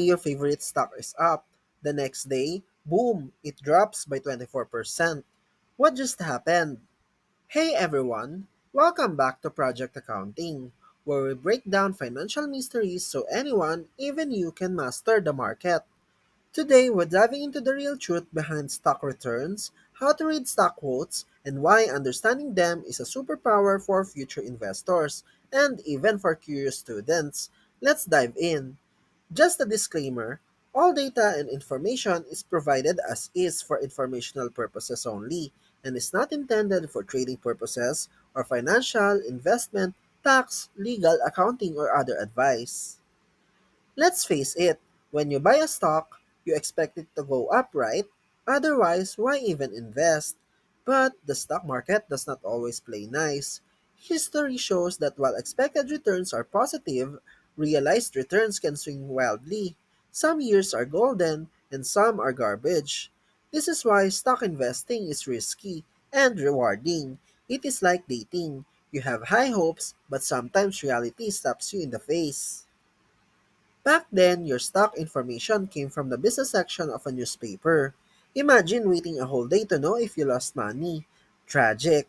your favorite stock is up. The next day, boom, it drops by 24%. What just happened? Hey everyone, welcome back to Project Accounting, where we break down financial mysteries so anyone, even you, can master the market. Today, we're diving into the real truth behind stock returns, how to read stock quotes, and why understanding them is a superpower for future investors and even for curious students. Let's dive in. Just a disclaimer, all data and information is provided as is for informational purposes only and is not intended for trading purposes or financial, investment, tax, legal, accounting, or other advice. Let's face it, when you buy a stock, you expect it to go up, right? Otherwise, why even invest? But the stock market does not always play nice. History shows that while expected returns are positive, realized returns can swing wildly. Some years are golden and some are garbage. This is why stock investing is risky and rewarding. It is like dating. You have high hopes, but sometimes reality slaps you in the face. Back then, your stock information came from the business section of a newspaper. Imagine waiting a whole day to know if you lost money. Tragic.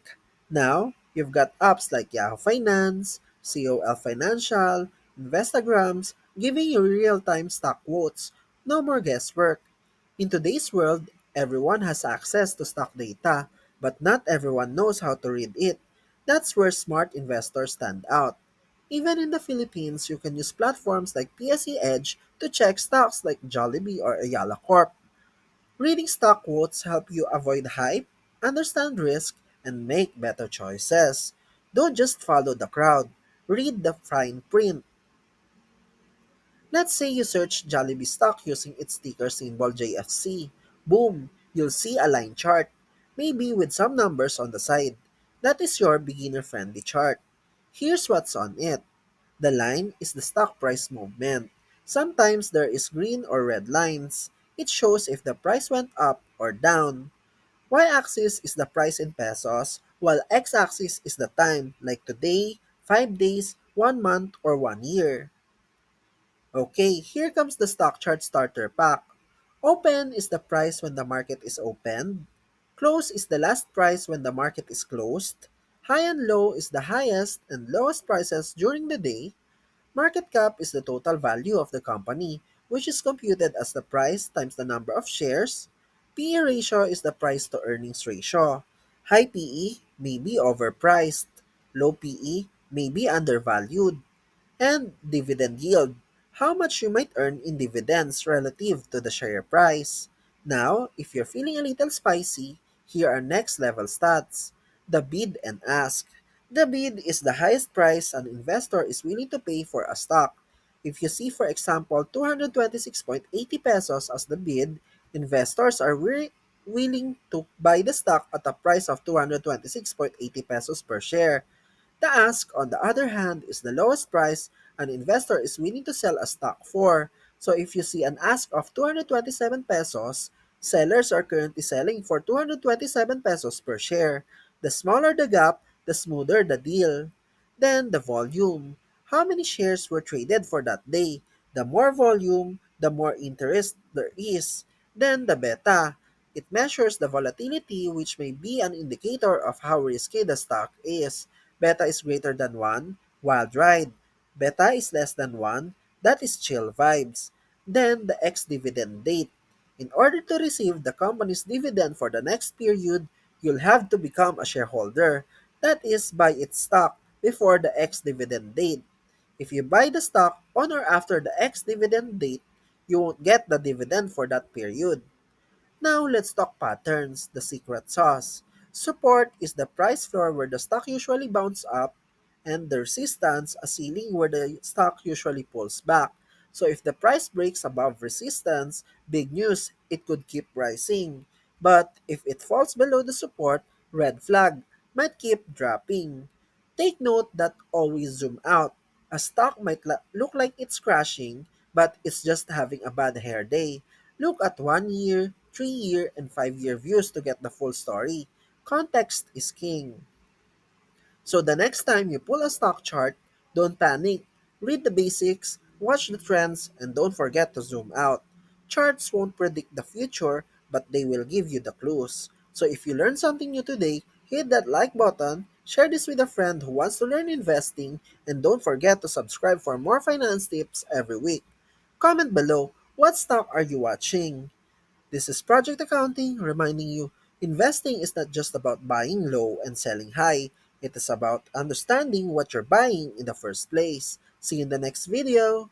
Now, you've got apps like Yahoo Finance, COL Financial, Investagrams, giving you real-time stock quotes. No more guesswork. In today's world, everyone has access to stock data, but not everyone knows how to read it. That's where smart investors stand out. Even in the Philippines, you can use platforms like PSE Edge to check stocks like Jollibee or Ayala Corp. Reading stock quotes help you avoid hype, understand risk, and make better choices. Don't just follow the crowd. Read the fine print. Let's say you search Jollibee stock using its ticker symbol JFC. Boom! You'll see a line chart, maybe with some numbers on the side. That is your beginner-friendly chart. Here's what's on it. The line is the stock price movement. Sometimes there is green or red lines. It shows if the price went up or down. Y-axis is the price in pesos, while x-axis is the time, like today, 5 days, 1 month, or 1 year. Okay, here comes the stock chart starter pack. Open is the price when the market is opened. Close is the last price when the market is closed. High and low is the highest and lowest prices during the day. Market cap is the total value of the company, which is computed as the price times the number of shares. PE ratio is the price to earnings ratio. High PE may be overpriced. Low PE may be undervalued. And dividend yield, how much you might earn in dividends relative to the share price. Now, if you're feeling a little spicy, here are next level stats. The bid and ask. The bid is the highest price an investor is willing to pay for a stock. If you see, for example, 226.80 pesos as the bid, investors are willing to buy the stock at a price of 226.80 pesos per share. The ask, on the other hand, is the lowest price an investor is willing to sell a stock for. So if you see an ask of 227 pesos, sellers are currently selling for 227 pesos per share. The smaller the gap, the smoother the deal. Then the volume. How many shares were traded for that day? The more volume, the more interest there is. Then the beta. It measures the volatility, which may be an indicator of how risky the stock is. Beta is greater than 1, wild ride. Beta is less than 1, that is chill vibes. Then the ex-dividend date. In order to receive the company's dividend for the next period, you'll have to become a shareholder. That is, buy its stock before the ex-dividend date. If you buy the stock on or after the ex-dividend date, you won't get the dividend for that period. Now let's talk patterns, the secret sauce. Support is the price floor where the stock usually bounces up, and the resistance, a ceiling where the stock usually pulls back. So if the price breaks above resistance, big news, it could keep rising. But if it falls below the support, red flag, might keep dropping. Take note that always zoom out. A stock might look like it's crashing, but it's just having a bad hair day. Look at 1 year, 3 year, and 5 year views to get the full story. Context is king. So the next time you pull a stock chart, don't panic. Read the basics, Watch the trends and don't forget to zoom out. Charts won't predict the future, but they will give you the clues. So if you learned something new today, hit that like button, share this with a friend who wants to learn investing, and don't forget to subscribe for more finance tips every week. Comment below, what stock are you watching? This is Project Accounting reminding you investing is not just about buying low and selling high. It is about understanding what you're buying in the first place. See you in the next video.